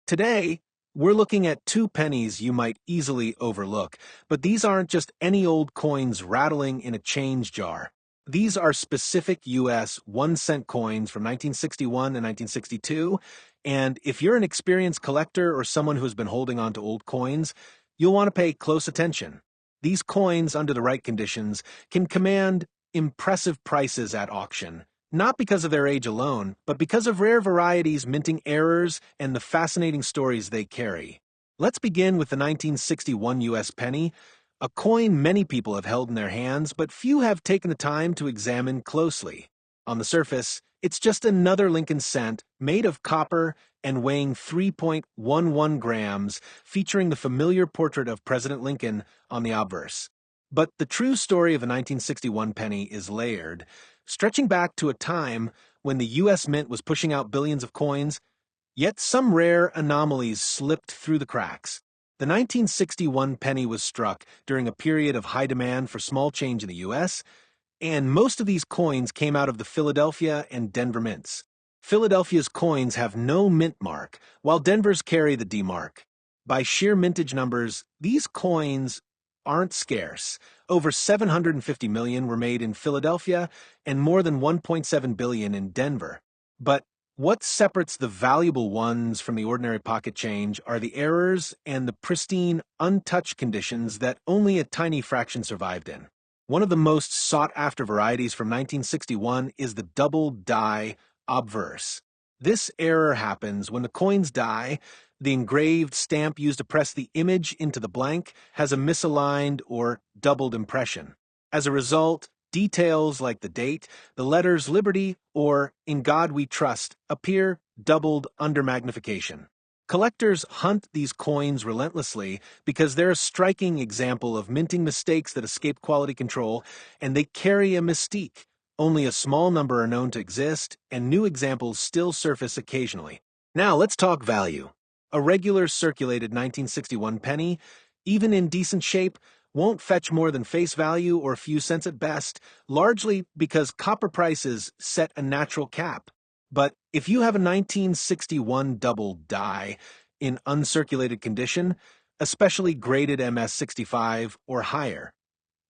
Today, we're looking at two pennies you might easily overlook, but these aren't just any old coins rattling in a change jar. These are specific U.S. 1-cent coins from 1961 and 1962, and if you're an experienced collector or someone who's been holding on to old coins, you'll want to pay close attention. These coins, under the right conditions, can command impressive prices at auction. Not because of their age alone, but because of rare varieties minting errors and the fascinating stories they carry. Let's begin with the 1961 U.S. penny, a coin many people have held in their hands, but few have taken the time to examine closely. On the surface, it's just another Lincoln cent made of copper and weighing 3.11 grams, featuring the familiar portrait of President Lincoln on the obverse. But the true story of the 1961 penny is layered, stretching back to a time when the U.S. Mint was pushing out billions of coins, yet some rare anomalies slipped through the cracks. The 1961 penny was struck during a period of high demand for small change in the U.S., and most of these coins came out of the Philadelphia and Denver mints. Philadelphia's coins have no mint mark, while Denver's carry the D mark. By sheer mintage numbers, these coins aren't scarce. Over 750 million were made in Philadelphia and more than 1.7 billion in Denver. But what separates the valuable ones from the ordinary pocket change are the errors and the pristine, untouched conditions that only a tiny fraction survived in. One of the most sought-after varieties from 1961 is the double die obverse. This error happens when the coins die. The engraved stamp used to press the image into the blank has a misaligned or doubled impression. As a result, details like the date, the letters Liberty, or In God We Trust appear doubled under magnification. Collectors hunt these coins relentlessly because they're a striking example of minting mistakes that escape quality control, and they carry a mystique. Only a small number are known to exist, and new examples still surface occasionally. Now let's talk value. A regular circulated 1961 penny, even in decent shape, won't fetch more than face value or a few cents at best, largely because copper prices set a natural cap. But if you have a 1961 double die in uncirculated condition, especially graded MS-65 or higher,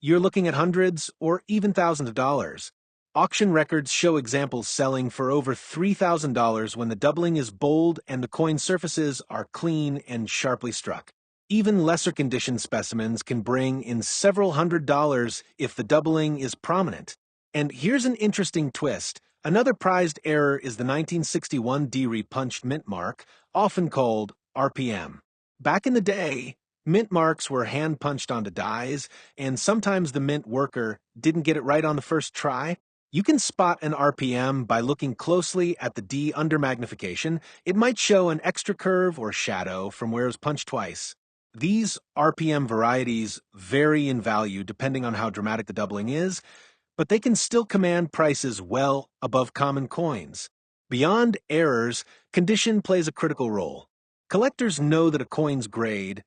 you're looking at hundreds or even thousands of dollars. Auction records show examples selling for over $3,000 when the doubling is bold and the coin surfaces are clean and sharply struck. Even lesser condition specimens can bring in several $100s if the doubling is prominent. And here's an interesting twist. Another prized error is the 1961 D-repunched mint mark, often called RPM. Back in the day, mint marks were hand-punched onto dies, and sometimes the mint worker didn't get it right on the first try. You can spot an RPM by looking closely at the D under magnification. It might show an extra curve or shadow from where it was punched twice. These RPM varieties vary in value depending on how dramatic the doubling is, but they can still command prices well above common coins. Beyond errors, condition plays a critical role. Collectors know that a coin's grade,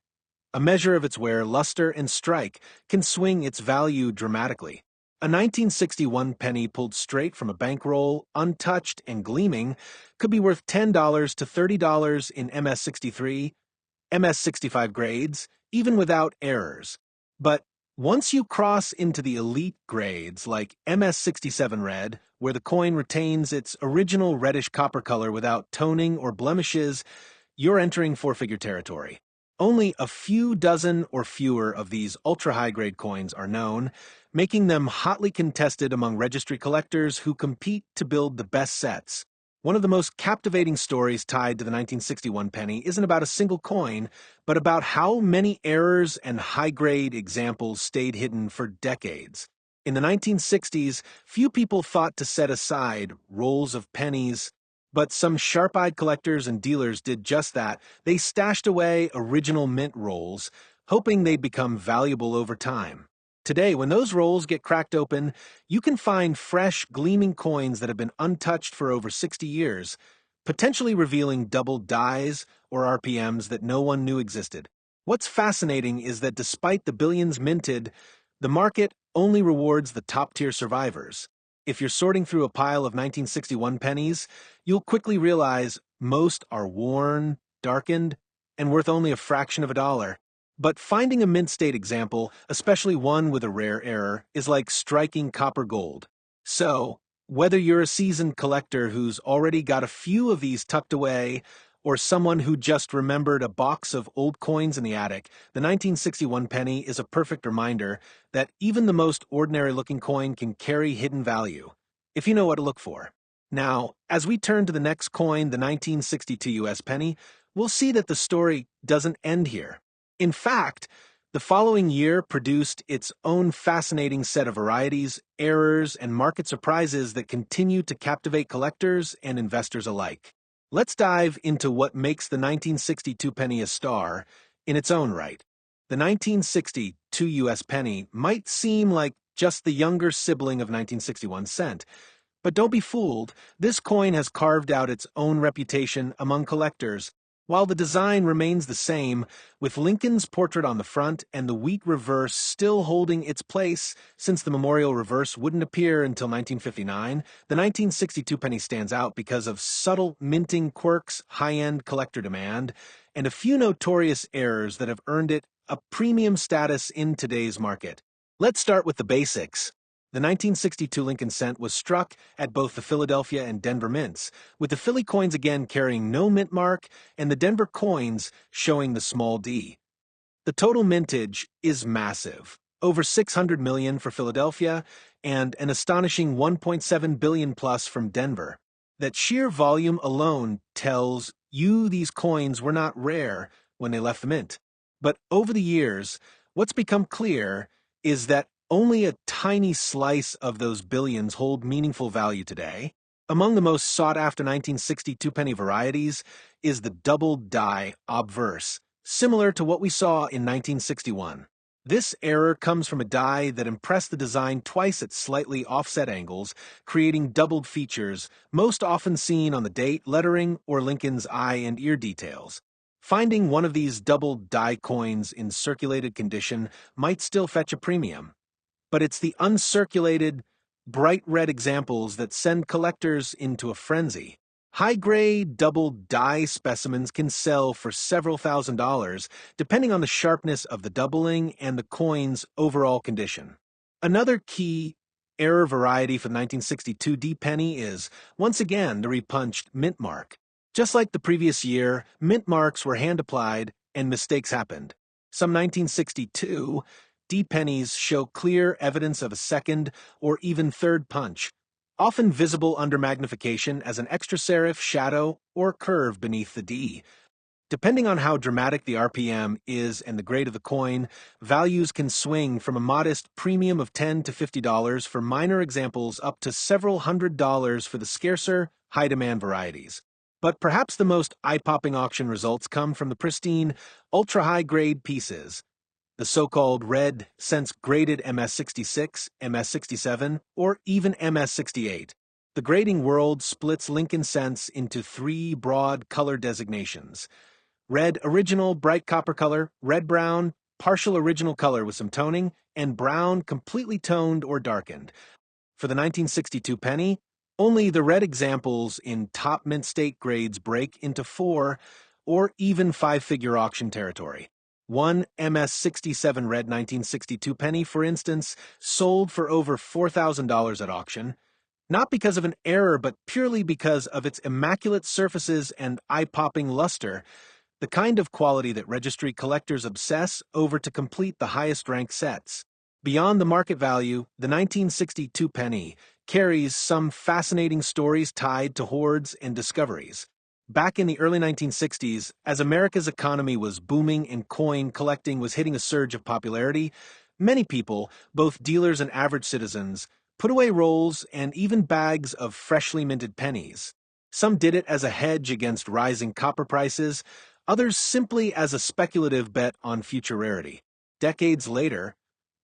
a measure of its wear, luster, and strike, can swing its value dramatically. A 1961 penny pulled straight from a bankroll, untouched and gleaming, could be worth $10 to $30 in MS-63, MS-65 grades, even without errors. But once you cross into the elite grades like MS-67 red, where the coin retains its original reddish copper color without toning or blemishes, you're entering four-figure territory. Only a few dozen or fewer of these ultra-high-grade coins are known, making them hotly contested among registry collectors who compete to build the best sets. One of the most captivating stories tied to the 1961 penny isn't about a single coin, but about how many errors and high-grade examples stayed hidden for decades. In the 1960s, few people thought to set aside rolls of pennies, but some sharp-eyed collectors and dealers did just that. They stashed away original mint rolls, hoping they'd become valuable over time. Today, when those rolls get cracked open, you can find fresh, gleaming coins that have been untouched for over 60 years, potentially revealing double dies or RPMs that no one knew existed. What's fascinating is that despite the billions minted, the market only rewards the top-tier survivors. If you're sorting through a pile of 1961 pennies, you'll quickly realize most are worn, darkened, and worth only a fraction of a dollar. But finding a mint state example, especially one with a rare error, is like striking copper gold. So, whether you're a seasoned collector who's already got a few of these tucked away, or someone who just remembered a box of old coins in the attic, the 1961 penny is a perfect reminder that even the most ordinary-looking coin can carry hidden value, if you know what to look for. Now, as we turn to the next coin, the 1962 US penny, we'll see that the story doesn't end here. In fact, the following year produced its own fascinating set of varieties, errors, and market surprises that continue to captivate collectors and investors alike. Let's dive into what makes the 1962 penny a star in its own right. The 1962 US penny might seem like just the younger sibling of 1961 cent, but don't be fooled, this coin has carved out its own reputation among collectors. While the design remains the same, with Lincoln's portrait on the front and the wheat reverse still holding its place since the memorial reverse wouldn't appear until 1959, the 1962 penny stands out because of subtle minting quirks, high-end collector demand, and a few notorious errors that have earned it a premium status in today's market. Let's start with the basics. The 1962 Lincoln cent was struck at both the Philadelphia and Denver mints, with the Philly coins again carrying no mint mark and the Denver coins showing the small d. The total mintage is massive, over 600 million for Philadelphia and an astonishing 1.7 billion plus from Denver. That sheer volume alone tells you these coins were not rare when they left the mint. But over the years, what's become clear is that only a tiny slice of those billions hold meaningful value today. Among the most sought-after 1962 penny varieties is the double die obverse, similar to what we saw in 1961. This error comes from a die that impressed the design twice at slightly offset angles, creating doubled features, most often seen on the date, lettering, or Lincoln's eye and ear details. Finding one of these double die coins in circulated condition might still fetch a premium. But it's the uncirculated, bright red examples that send collectors into a frenzy. High-grade double die specimens can sell for several $1,000s, depending on the sharpness of the doubling and the coin's overall condition. Another key error variety for the 1962 D penny is, once again, the repunched mint mark. Just like the previous year, mint marks were hand-applied and mistakes happened. Some 1962 D pennies show clear evidence of a second or even third punch, often visible under magnification as an extra serif, shadow, or curve beneath the D. Depending on how dramatic the RPM is and the grade of the coin, values can swing from a modest premium of $10 to $50 for minor examples up to several $100s for the scarcer, high-demand varieties. But perhaps the most eye-popping auction results come from the pristine, ultra-high-grade pieces, the so-called red cents graded MS66, MS67, or even MS68. The grading world splits Lincoln cents into three broad color designations: red original bright copper color, red-brown, partial original color with some toning, and brown completely toned or darkened. For the 1962 penny, only the red examples in top mint state grades break into 4 or even 5-figure auction territory. One MS67 red 1962 penny, for instance, sold for over $4,000 at auction, not because of an error but purely because of its immaculate surfaces and eye-popping luster, the kind of quality that registry collectors obsess over to complete the highest-ranked sets. Beyond the market value, the 1962 penny carries some fascinating stories tied to hoards and discoveries. Back in the early 1960s, as America's economy was booming and coin collecting was hitting a surge of popularity, many people, both dealers and average citizens, put away rolls and even bags of freshly minted pennies. Some did it as a hedge against rising copper prices, others simply as a speculative bet on future rarity. Decades later,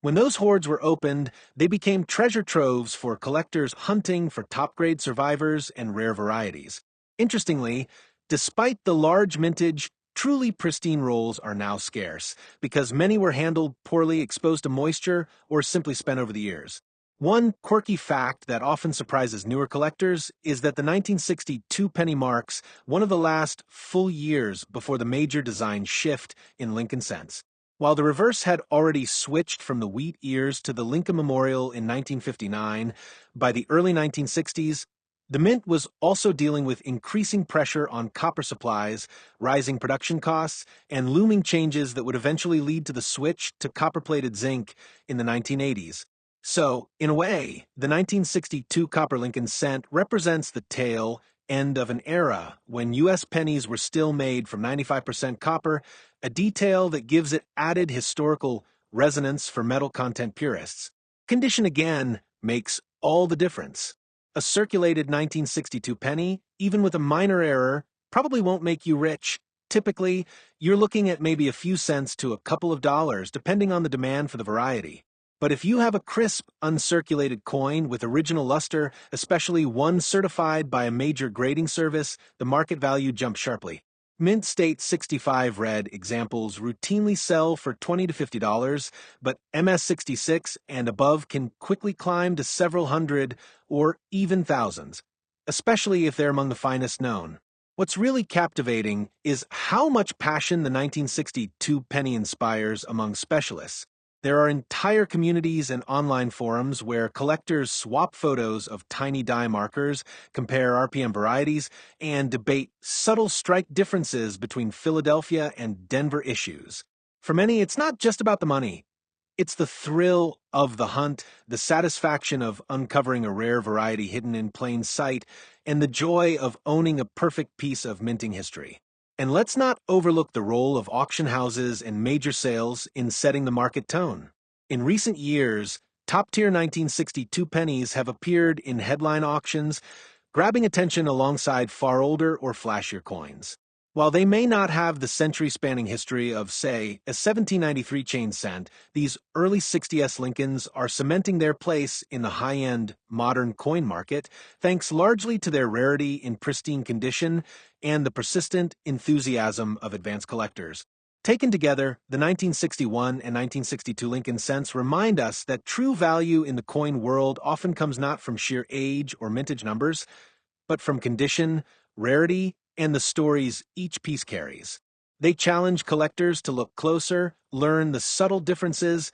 when those hoards were opened, they became treasure troves for collectors hunting for top-grade survivors and rare varieties. Interestingly, despite the large mintage, truly pristine rolls are now scarce because many were handled poorly, exposed to moisture, or simply spent over the years. One quirky fact that often surprises newer collectors is that the 1962 penny marks one of the last full years before the major design shift in Lincoln cents. While the reverse had already switched from the wheat ears to the Lincoln Memorial in 1959, by the early 1960s, the mint was also dealing with increasing pressure on copper supplies, rising production costs, and looming changes that would eventually lead to the switch to copper-plated zinc in the 1980s. So, in a way, the 1962 copper Lincoln cent represents the tail end of an era when U.S. pennies were still made from 95% copper, a detail that gives it added historical resonance for metal content purists. Condition again makes all the difference. A circulated 1962 penny, even with a minor error, probably won't make you rich. Typically, you're looking at maybe a few cents to a couple of dollars, depending on the demand for the variety. But if you have a crisp, uncirculated coin with original luster, especially one certified by a major grading service, the market value jumps sharply. Mint State 65 red examples routinely sell for $20 to $50, but MS 66 and above can quickly climb to several hundred or even thousands, especially if they're among the finest known. What's really captivating is how much passion the 1962 penny inspires among specialists. There are entire communities and online forums where collectors swap photos of tiny die markers, compare RPM varieties, and debate subtle strike differences between Philadelphia and Denver issues. For many, it's not just about the money. It's the thrill of the hunt, the satisfaction of uncovering a rare variety hidden in plain sight, and the joy of owning a perfect piece of minting history. And let's not overlook the role of auction houses and major sales in setting the market tone. In recent years, top-tier 1962 pennies have appeared in headline auctions, grabbing attention alongside far older or flashier coins. While they may not have the century-spanning history of, say, a 1793 chain cent, these early 60s Lincolns are cementing their place in the high-end, modern coin market, thanks largely to their rarity in pristine condition and the persistent enthusiasm of advanced collectors. Taken together, the 1961 and 1962 Lincoln cents remind us that true value in the coin world often comes not from sheer age or mintage numbers, but from condition, rarity, and the stories each piece carries. They challenge collectors to look closer, learn the subtle differences,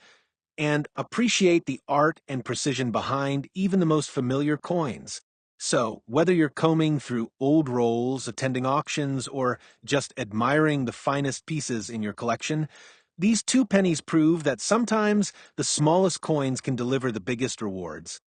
and appreciate the art and precision behind even the most familiar coins. So, whether you're combing through old rolls, attending auctions, or just admiring the finest pieces in your collection, these two pennies prove that sometimes the smallest coins can deliver the biggest rewards.